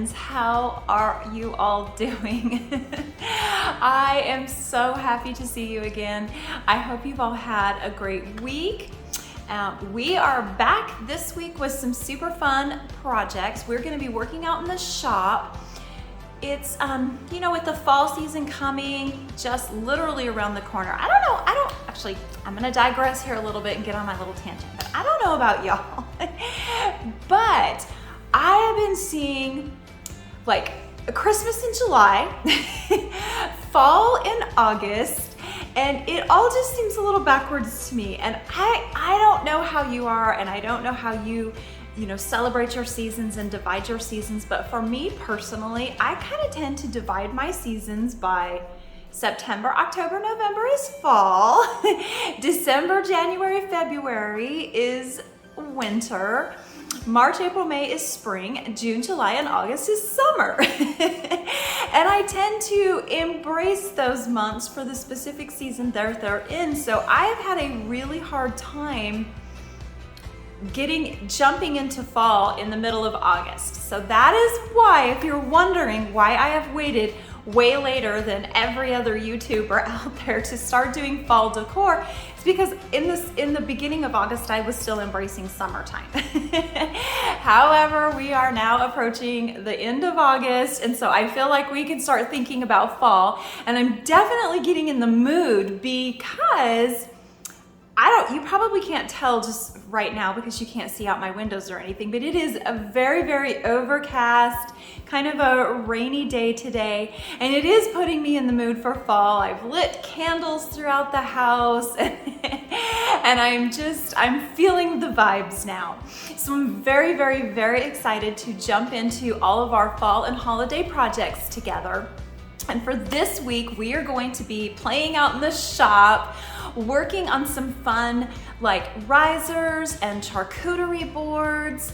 friends. How are you all doing? I am so happy to see you again. I hope you've all had a great week. We are back this week with some super fun projects. We're going to be working out in the shop. It's, with the fall season coming just literally around the corner. I'm going to digress here a little bit and get on my little tangent, but I don't know about y'all, but I have been seeing like Christmas in July, fall in August, and it all just seems a little backwards to me. And I don't know how you are, and I don't know how you celebrate your seasons and divide your seasons. But for me personally, I kind of tend to divide my seasons by September, October, November is fall. December, January, February is winter. March, April, May is spring. June, July, and August is summer. And I tend to embrace those months for the specific season they're in. So I've had a really hard time jumping into fall in the middle of August. So that is why, if you're wondering why I have waited way later than every other YouTuber out there to start doing fall decor, it's because in the beginning of August I was still embracing summertime. However, we are now approaching the end of August, and so I feel like we can start thinking about fall, and I'm definitely getting in the mood because you probably can't tell just right now because you can't see out my windows or anything, but it is a very, very overcast, kind of a rainy day today, and it is putting me in the mood for fall. I've lit candles throughout the house, and I'm feeling the vibes now. So I'm very, very, very excited to jump into all of our fall and holiday projects together. And for this week, we are going to be playing out in the shop, working on some fun like risers and charcuterie boards,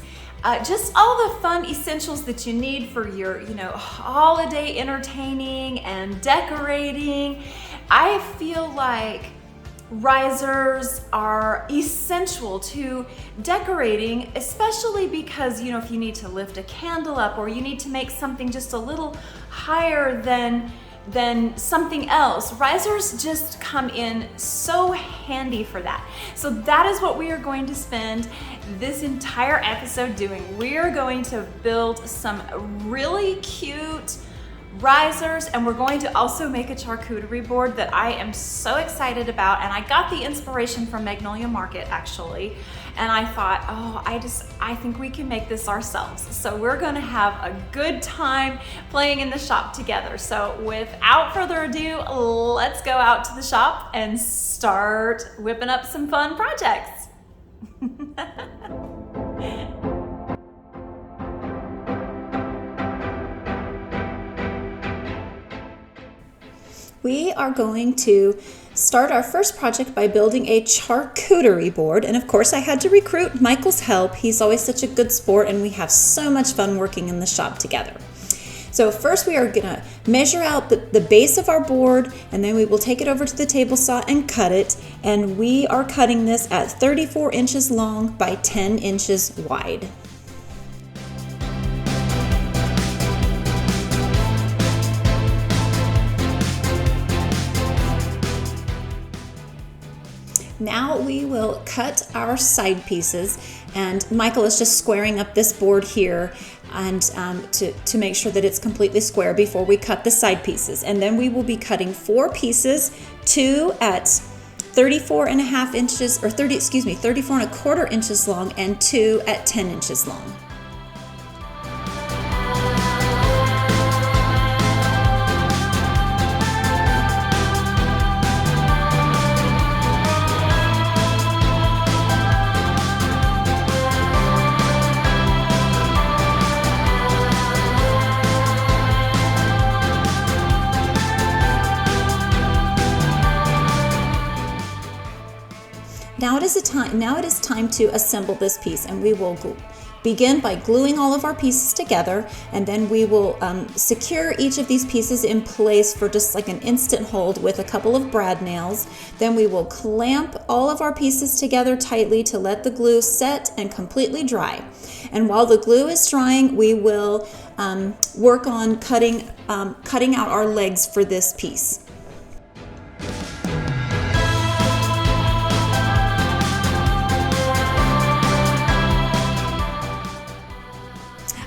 just all the fun essentials that you need for your, holiday entertaining and decorating. I feel like risers are essential to decorating, especially because, if you need to lift a candle up or you need to make something just a little higher than something else, risers just come in so handy for that. So that is what we are going to spend this entire episode doing. We are going to build some really cute risers, and we're going to also make a charcuterie board that I am so excited about. And I got the inspiration from Magnolia Market actually, and I thought, I think we can make this ourselves. So we're gonna have a good time playing in the shop together. So without further ado, let's go out to the shop and start whipping up some fun projects. We are going to start our first project by building a charcuterie board. And of course, I had to recruit Michael's help. He's always such a good sport, and we have so much fun working in the shop together. So first we are gonna measure out the base of our board, and then we will take it over to the table saw and cut it. And we are cutting this at 34 inches long by 10 inches wide. Now we will cut our side pieces, and Michael is just squaring up this board here and to make sure that it's completely square before we cut the side pieces. And then we will be cutting 4 pieces, 2 at 34 and a half inches, 34 and a quarter inches long, and 2 at 10 inches long. Now it is time to assemble this piece, and we will begin by gluing all of our pieces together, and then we will secure each of these pieces in place for just like an instant hold with a couple of brad nails. Then we will clamp all of our pieces together tightly to let the glue set and completely dry. And while the glue is drying, we will work on cutting out our legs for this piece.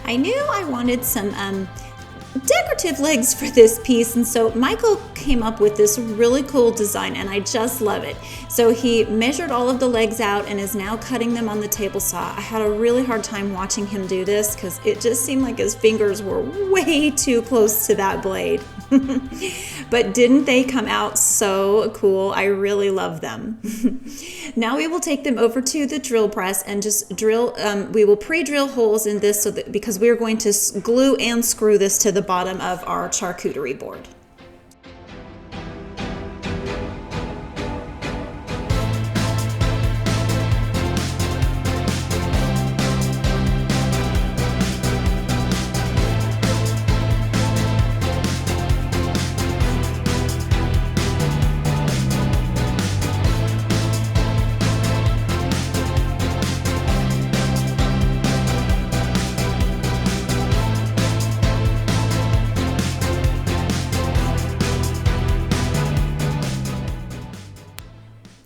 I knew I wanted some decorative legs for this piece, and so Michael came up with this really cool design, and I just love it. So he measured all of the legs out and is now cutting them on the table saw. I had a really hard time watching him do this because it just seemed like his fingers were way too close to that blade. But didn't they come out so cool? I really love them. Now we will take them over to the drill press and just drill. We will pre-drill holes in this so that, because we are going to glue and screw this to the bottom of our charcuterie board.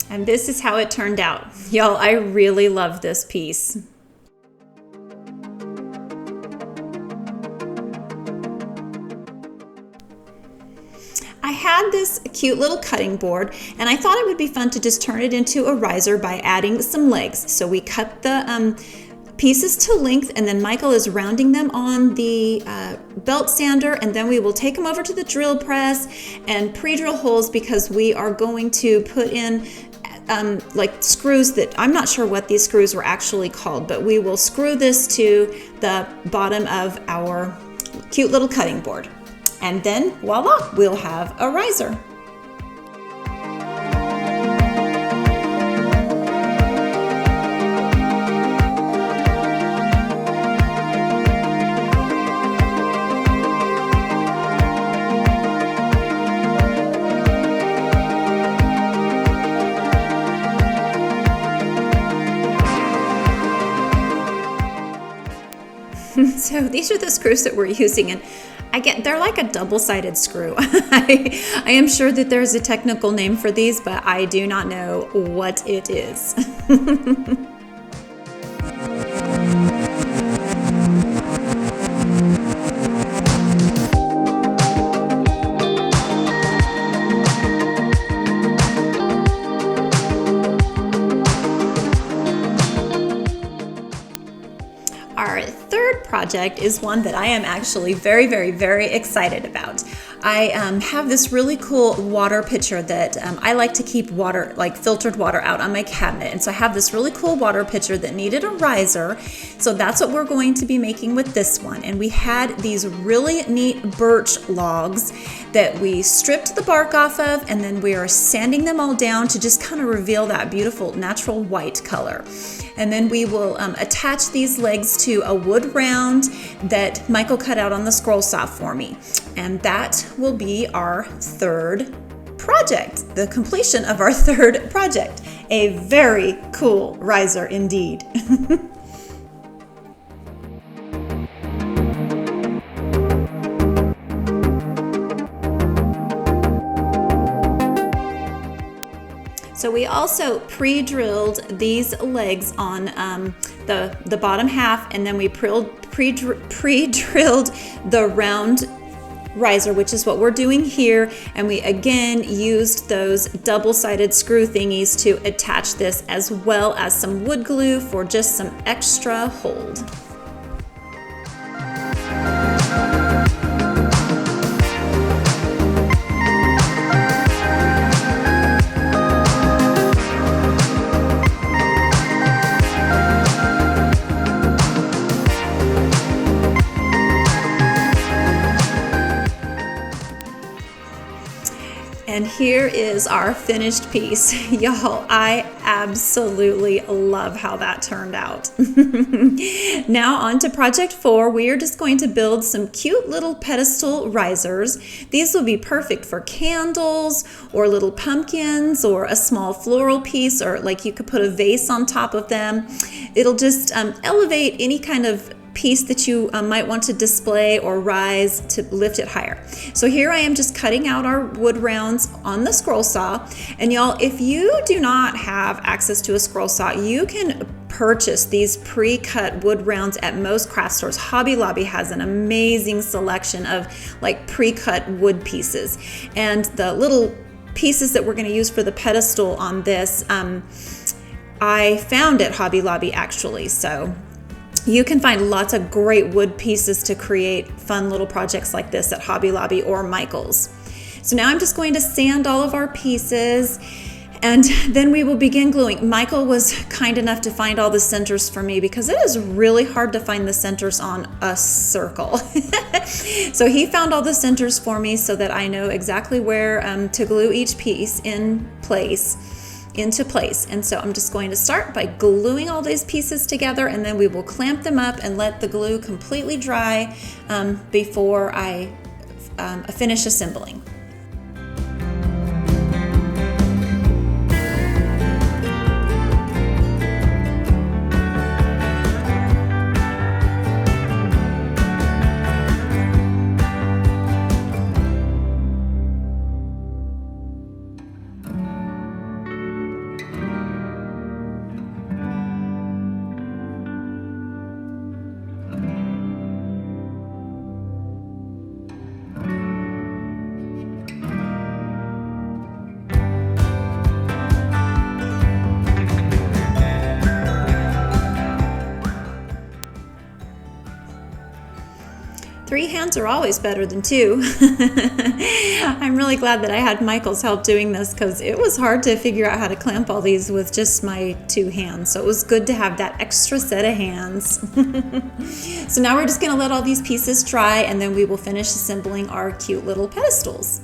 And this is how it turned out. Y'all, I really love this piece. I had this cute little cutting board, and I thought it would be fun to just turn it into a riser by adding some legs. So we cut the pieces to length, and then Michael is rounding them on the belt sander, and then we will take them over to the drill press and pre-drill holes, because we are going to put in like screws that, I'm not sure what these screws were actually called, but we will screw this to the bottom of our cute little cutting board. And then voila, we'll have a riser. So these are the screws that we're using, and they're like a double-sided screw. I am sure that there's a technical name for these, but I do not know what it is. Our third project is one that I am actually very, very, very excited about. I have this really cool water pitcher that I like to keep water, like filtered water, out on my cabinet. And so I have this really cool water pitcher that needed a riser. So that's what we're going to be making with this one. And we had these really neat birch logs that we stripped the bark off of, and then we are sanding them all down to just kind of reveal that beautiful natural white color. And then we will attach these legs to a wood round that Michael cut out on the scroll saw for me. And that will be our third project, the completion of our third project. A very cool riser indeed. So we also pre-drilled these legs on the bottom half, and then we pre-drilled the round riser, which is what we're doing here. And we again used those double-sided screw thingies to attach this, as well as some wood glue for just some extra hold. And here is our finished piece. Y'all, I absolutely love how that turned out. Now on to project 4. We are just going to build some cute little pedestal risers. These will be perfect for candles or little pumpkins or a small floral piece, or like you could put a vase on top of them. It'll just elevate any kind of piece that you might want to display or rise to lift it higher. So here I am just cutting out our wood rounds on the scroll saw. And y'all, if you do not have access to a scroll saw, you can purchase these pre-cut wood rounds at most craft stores. Hobby Lobby has an amazing selection of like pre-cut wood pieces. And the little pieces that we're going to use for the pedestal on this, I found at Hobby Lobby actually. So you can find lots of great wood pieces to create fun little projects like this at Hobby Lobby or Michael's. So now I'm just going to sand all of our pieces, and then we will begin gluing. Michael was kind enough to find all the centers for me because it is really hard to find the centers on a circle. So he found all the centers for me so that I know exactly where to glue each piece into place. And so I'm just going to start by gluing all these pieces together, and then we will clamp them up and let the glue completely dry before I finish assembling. Three hands are always better than two. I'm really glad that I had Michael's help doing this because it was hard to figure out how to clamp all these with just my two hands. So it was good to have that extra set of hands. So now we're just going to let all these pieces dry, and then we will finish assembling our cute little pedestals.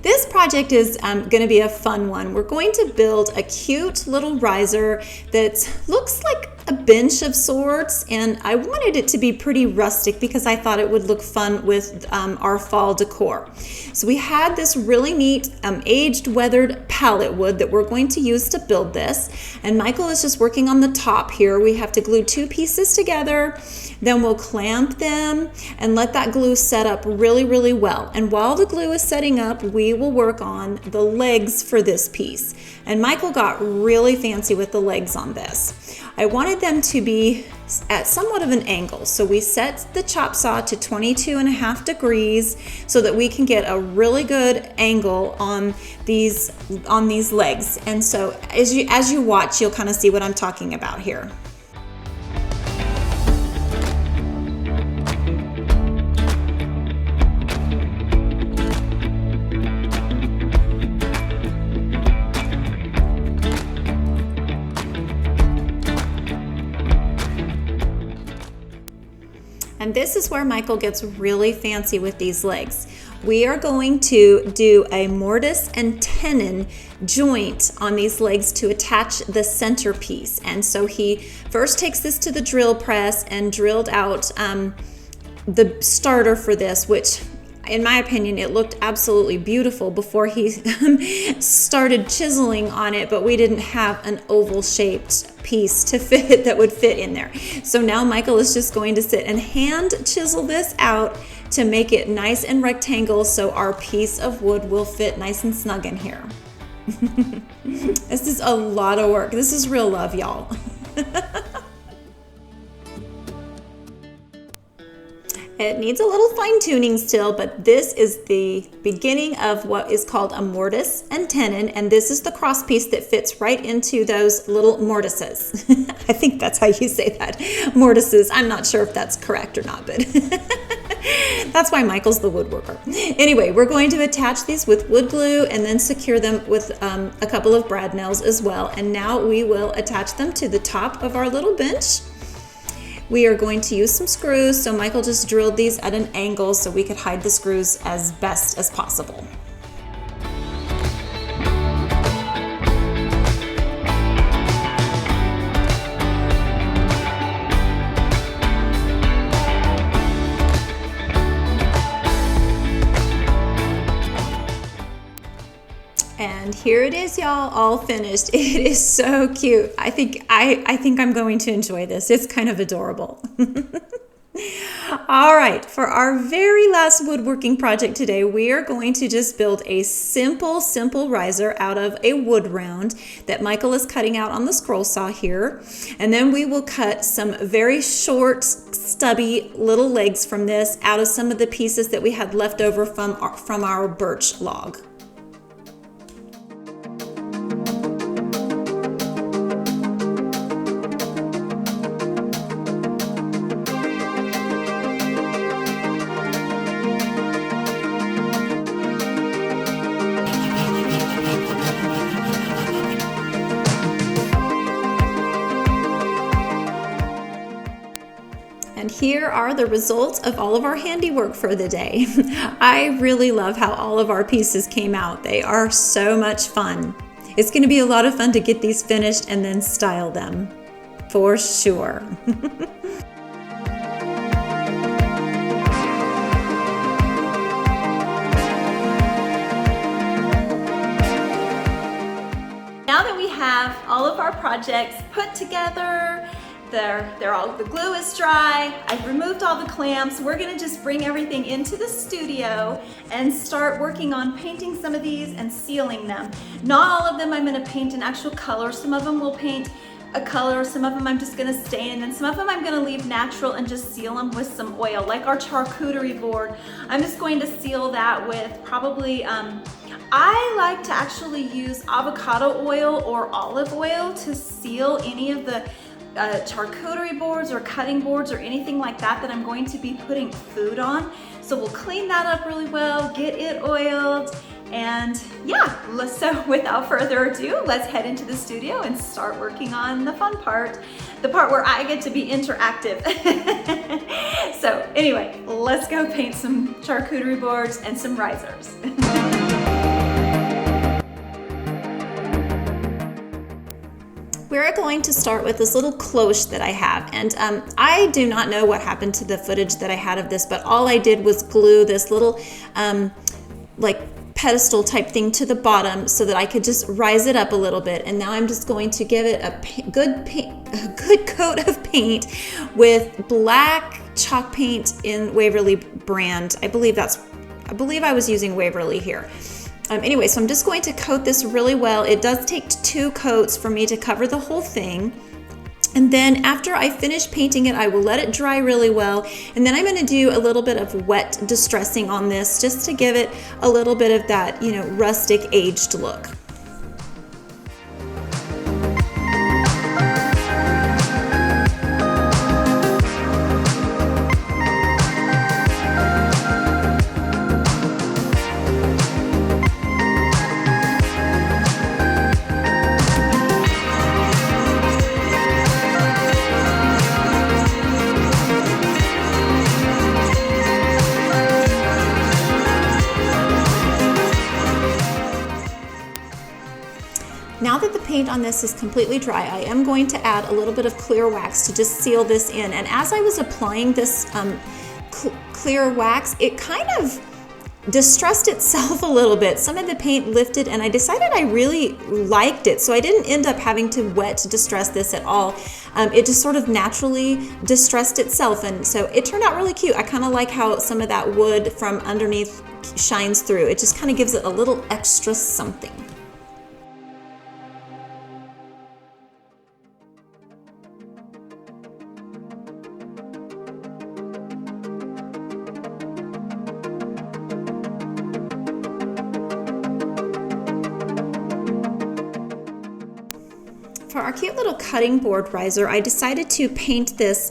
This project is going to be a fun one. We're going to build a cute little riser that looks like a bench of sorts, and I wanted it to be pretty rustic because I thought it would look fun with our fall decor. So we had this really neat aged weathered pallet wood that we're going to use to build this, and Michael is just working on the top here. We have to glue two pieces together, then we'll clamp them and let that glue set up really, really well. And while the glue is setting up, we will work on the legs for this piece. And Michael got really fancy with the legs on this. I wanted them to be at somewhat of an angle. So we set the chop saw to 22.5 degrees so that we can get a really good angle on these legs. And so as you watch, you'll kind of see what I'm talking about here. And this is where Michael gets really fancy with these legs. We are going to do a mortise and tenon joint on these legs to attach the centerpiece. And so he first takes this to the drill press and drilled out the starter for this, which in my opinion, it looked absolutely beautiful before he started chiseling on it, but we didn't have an oval shaped piece to fit that would fit in there. So now Michael is just going to sit and hand chisel this out to make it nice and rectangle so our piece of wood will fit nice and snug in here. This is a lot of work. This is real love, y'all. It needs a little fine tuning still, but this is the beginning of what is called a mortise and tenon, and this is the cross piece that fits right into those little mortises. I think that's how you say that, mortises. I'm not sure if that's correct or not, but That's why Michael's the woodworker. Anyway, we're going to attach these with wood glue and then secure them with a couple of brad nails as well. And now we will attach them to the top of our little bench. We are going to use some screws. So Michael just drilled these at an angle so we could hide the screws as best as possible. And here it is, y'all, all finished. It is so cute. I think I'm going to enjoy this. It's kind of adorable. All right, for our very last woodworking project today, we are going to just build a simple riser out of a wood round that Michael is cutting out on the scroll saw here. And then we will cut some very short, stubby little legs from this out of some of the pieces that we had left over from our birch log. And here are the results of all of our handiwork for the day. I really love how all of our pieces came out. They are so much fun. It's going to be a lot of fun to get these finished and then style them, for sure. Now that we have all of our projects put together, the glue is dry, I've removed all the clamps, we're gonna just bring everything into the studio and start working on painting some of these and sealing them. Not all of them I'm gonna paint an actual color, some of them will paint a color, some of them I'm just gonna stain, and some of them I'm gonna leave natural and just seal them with some oil. Like our charcuterie board, I'm just going to seal that with probably, I like to actually use avocado oil or olive oil to seal any of the charcuterie boards or cutting boards or anything like that I'm going to be putting food on. So we'll clean that up really well, get it oiled, and yeah, so without further ado, let's head into the studio and start working on the fun part, the part where I get to be interactive. So anyway, let's go paint some charcuterie boards and some risers. We're going to start with this little cloche that I have, and I do not know what happened to the footage that I had of this, but all I did was glue this little like pedestal type thing to the bottom so that I could just rise it up a little bit. And now I'm just going to give it a good coat of paint with black chalk paint in Waverly brand. I believe I was using Waverly here. Anyway, so I'm just going to coat this really well. It does take 2 coats for me to cover the whole thing. And then after I finish painting it, I will let it dry really well. And then I'm going to do a little bit of wet distressing on this just to give it a little bit of that, rustic aged look. Now that the paint on this is completely dry, I am going to add a little bit of clear wax to just seal this in. And as I was applying this clear wax, it kind of distressed itself a little bit. Some of the paint lifted, and I decided I really liked it. So I didn't end up having to wet distress this at all. It just sort of naturally distressed itself. And so it turned out really cute. I kind of like how some of that wood from underneath shines through. It just kind of gives it a little extra something. For our cute little cutting board riser, I decided to paint this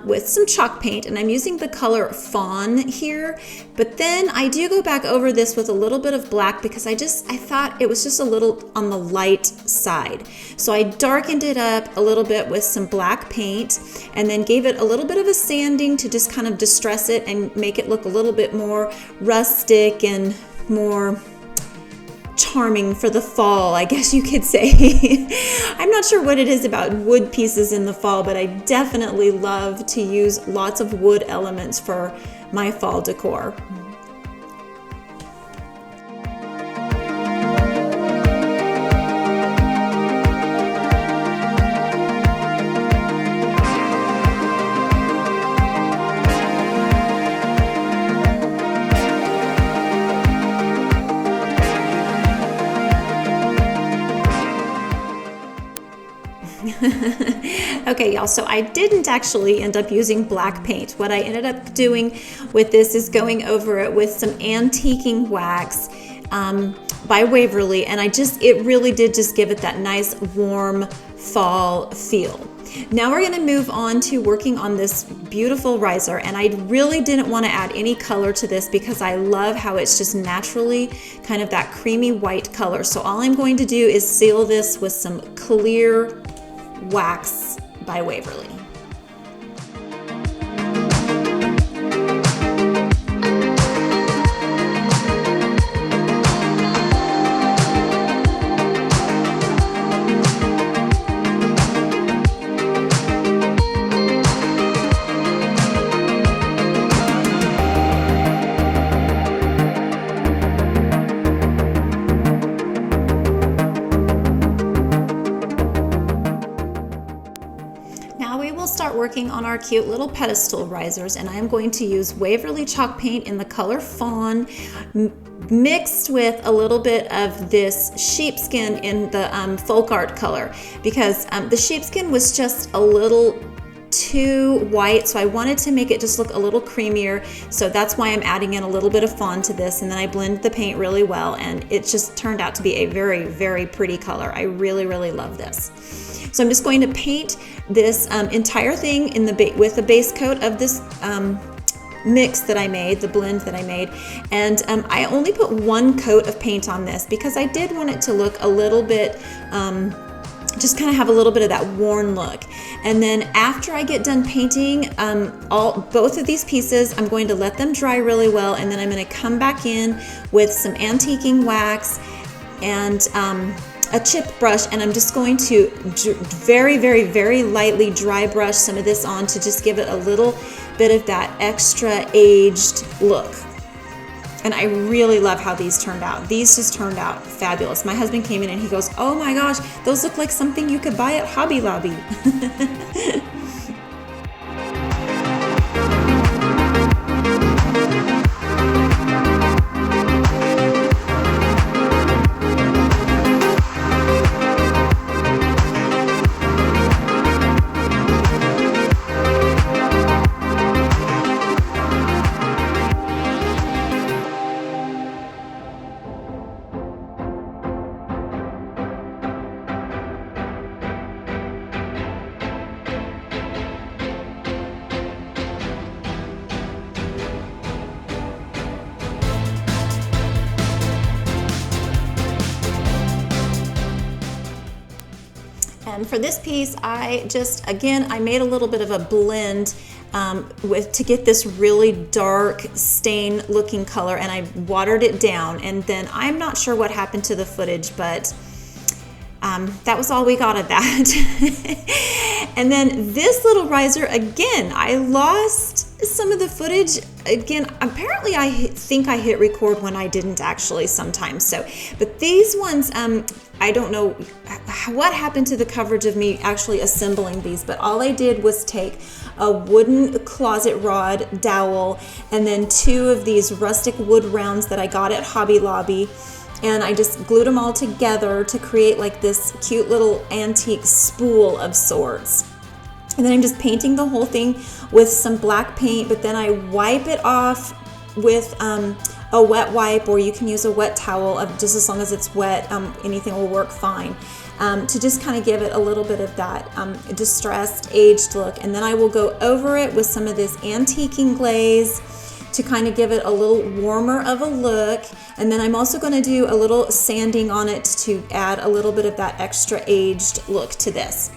with some chalk paint, and I'm using the color Fawn here, but then I do go back over this with a little bit of black because I thought it was just a little on the light side. So I darkened it up a little bit with some black paint and then gave it a little bit of a sanding to just kind of distress it and make it look a little bit more rustic and more charming for the fall, I guess you could say. I'm not sure what it is about wood pieces in the fall, but I definitely love to use lots of wood elements for my fall decor. Okay, y'all, so I didn't actually end up using black paint. What I ended up doing with this is going over it with some antiquing wax by Waverly, and it really did just give it that nice warm fall feel. Now we're going to move on to working on this beautiful riser, and I really didn't want to add any color to this because I love how it's just naturally kind of that creamy white color. So all I'm going to do is seal this with some clear wax by Waverly. Working on our cute little pedestal risers, and I am going to use Waverly chalk paint in the color Fawn mixed with a little bit of this sheepskin in the folk art color, because the sheepskin was just a little too white, so I wanted to make it just look a little creamier. So that's why I'm adding in a little bit of fawn to this, and then I blend the paint really well, and it just turned out to be a very, very pretty color. I really, really love this. So I'm just going to paint this entire thing in with the base coat of this mix that I made, the blend that I made. And I only put one coat of paint on this because I did want it to look a little bit, just kind of have a little bit of that worn look. And then after I get done painting both of these pieces, I'm going to let them dry really well, and then I'm going to come back in with some antiquing wax and a chip brush, and I'm just going to very, very, very lightly dry brush some of this on to just give it a little bit of that extra aged look. And I really love how these turned out. These just turned out fabulous. My husband came in and he goes, "Oh my gosh, those look like something you could buy at Hobby Lobby." And for this piece, I made a little bit of a blend to get this really dark stain looking color, and I watered it down. And then I'm not sure what happened to the footage, but that was all we got of that. And then this little riser, again, I lost some of the footage. Again, apparently I think I hit record when I didn't actually sometimes. So, but these ones, I don't know what happened to the coverage of me actually assembling these, but all I did was take a wooden closet rod dowel and then 2 of these rustic wood rounds that I got at Hobby Lobby, and I just glued them all together to create like this cute little antique spool of sorts. And then I'm just painting the whole thing with some black paint, but then I wipe it off with a wet wipe, or you can use a wet towel, just as long as it's wet, anything will work fine. To just kind of give it a little bit of that distressed, aged look. And then I will go over it with some of this antiquing glaze to kind of give it a little warmer of a look. And then I'm also going to do a little sanding on it to add a little bit of that extra aged look to this.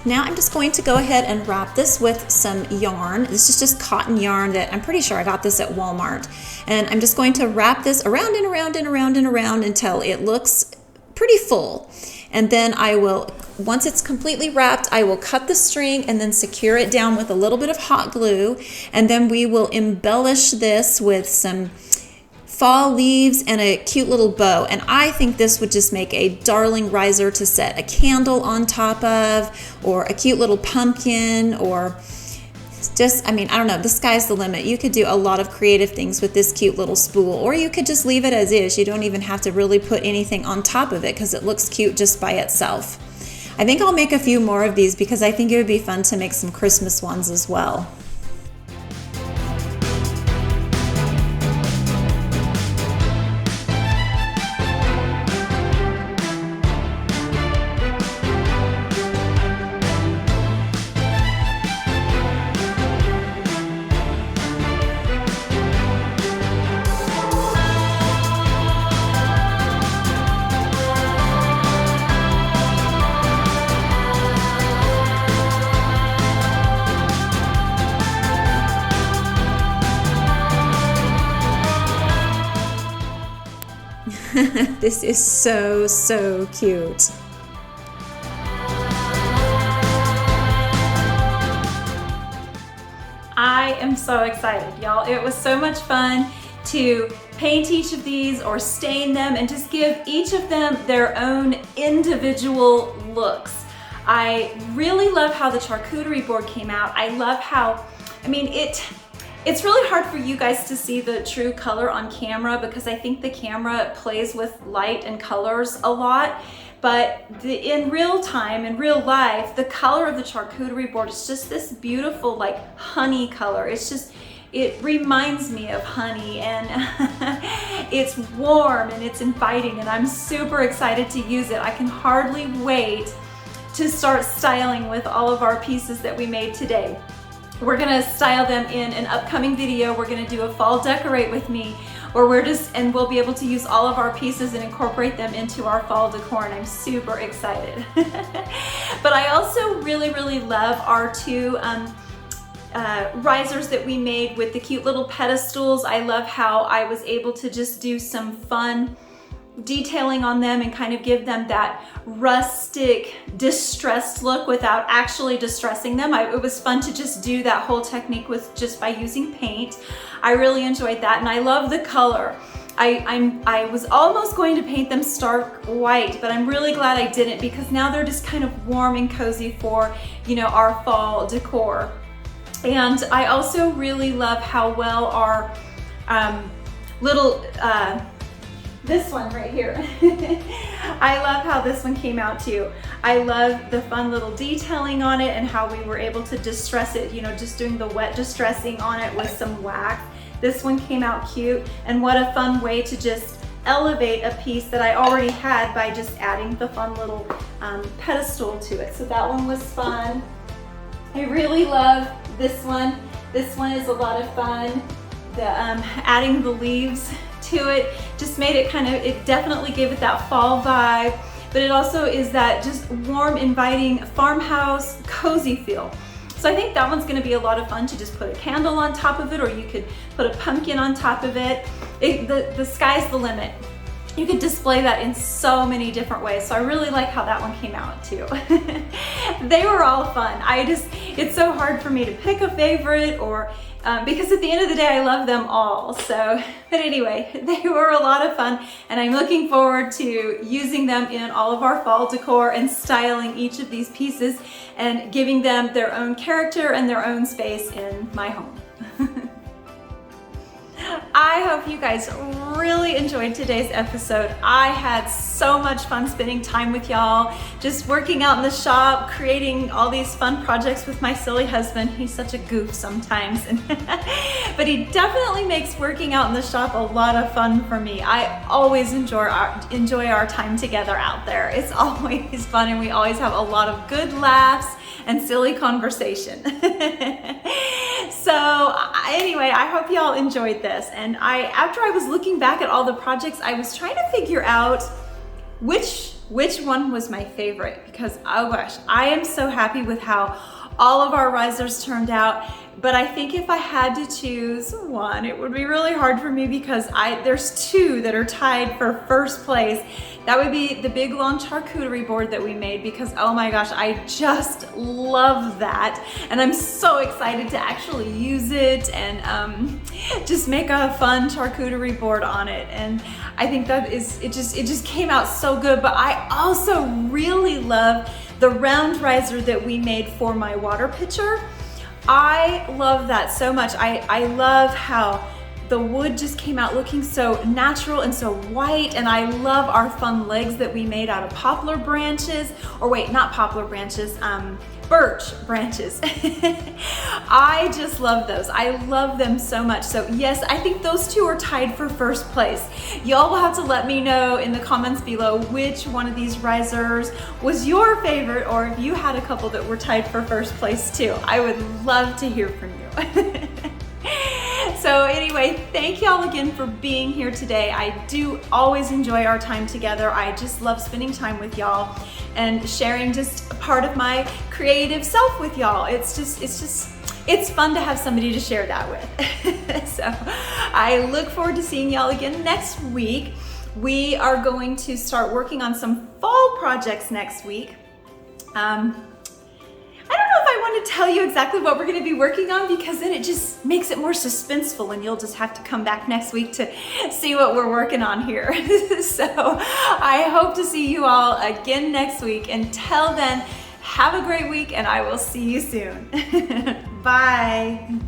Now I'm just going to go ahead and wrap this with some yarn. This is just cotton yarn that I'm pretty sure I got this at Walmart. And I'm just going to wrap this around and around and around and around until it looks pretty full. And then I will, once it's completely wrapped, I will cut the string and then secure it down with a little bit of hot glue. And then we will embellish this with some fall leaves and a cute little bow. And I think this would just make a darling riser to set a candle on top of, or a cute little pumpkin, or just, I mean, I don't know, the sky's the limit. You could do a lot of creative things with this cute little spool, or you could just leave it as is. You don't even have to really put anything on top of it because it looks cute just by itself. I think I'll make a few more of these because I think it would be fun to make some Christmas ones as well. This is so, so cute. I am so excited, y'all. It was so much fun to paint each of these or stain them and just give each of them their own individual looks. I really love how the charcuterie board came out. I love how, I mean, it's really hard for you guys to see the true color on camera because I think the camera plays with light and colors a lot. But in real time, in real life, the color of the charcuterie board is just this beautiful, like honey color. It's just, it reminds me of honey, and it's warm and it's inviting, and I'm super excited to use it. I can hardly wait to start styling with all of our pieces that we made today. We're gonna style them in an upcoming video. We're gonna do a fall decorate with me, where we'll be able to use all of our pieces and incorporate them into our fall decor, and I'm super excited. But I also really, really love our two risers that we made with the cute little pedestals. I love how I was able to just do some fun detailing on them and kind of give them that rustic, distressed look without actually distressing them. It was fun to just do that whole technique with just by using paint. I really enjoyed that, and I love the color. I was almost going to paint them stark white, but I'm really glad I didn't because now they're just kind of warm and cozy for, you know, our fall decor. And I also really love how well our little this one right here. I love how this one came out too. I love the fun little detailing on it and how we were able to distress it, you know, just doing the wet distressing on it with some wax. This one came out cute, and what a fun way to just elevate a piece that I already had by just adding the fun little pedestal to it. So that one was fun. I really love this one. This one is a lot of fun. The adding the leaves to it just made it kind of, it definitely gave it that fall vibe, but it also is that just warm, inviting farmhouse, cozy feel. So I think that one's gonna be a lot of fun to just put a candle on top of it, or you could put a pumpkin on top of it. The sky's the limit. you could display that in so many different ways. So I really like how that one came out too. They were all fun. It's so hard for me to pick a favorite or because at the end of the day, I love them all. So, but anyway, they were a lot of fun, and I'm looking forward to using them in all of our fall decor and styling each of these pieces and giving them their own character and their own space in my home. I hope you guys really enjoyed today's episode. I had so much fun spending time with y'all, just working out in the shop, creating all these fun projects with my silly husband. He's such a goof sometimes, but he definitely makes working out in the shop a lot of fun for me. I always enjoy our time together out there. It's always fun, and we always have a lot of good laughs and silly conversation. So anyway, I hope y'all enjoyed this. And after I was looking back at all the projects, I was trying to figure out which one was my favorite, because oh gosh, I am so happy with how all of our risers turned out. But I think if I had to choose one, it would be really hard for me because there's two that are tied for first place. That would be the big long charcuterie board that we made, because oh my gosh, I just love that. And I'm so excited to actually use it and just make a fun charcuterie board on it. And I think that it just came out so good. But I also really love the round riser that we made for my water pitcher. I love that so much. I love how the wood just came out looking so natural and so white, and I love our fun legs that we made out of poplar branches, or wait, not poplar branches, birch branches. I just love those. I love them so much. So yes, I think those two are tied for first place. Y'all will have to let me know in the comments below which one of these risers was your favorite, or if you had a couple that were tied for first place too. I would love to hear from you. So anyway, thank y'all again for being here today. I do always enjoy our time together. I just love spending time with y'all and sharing just a part of my creative self with y'all. It's fun to have somebody to share that with. So I look forward to seeing y'all again next week. We are going to start working on some fall projects next week. I don't know if I want to tell you exactly what we're going to be working on, because then it just makes it more suspenseful and you'll just have to come back next week to see what we're working on here. So I hope to see you all again next week. Until then, have a great week, and I will see you soon. Bye.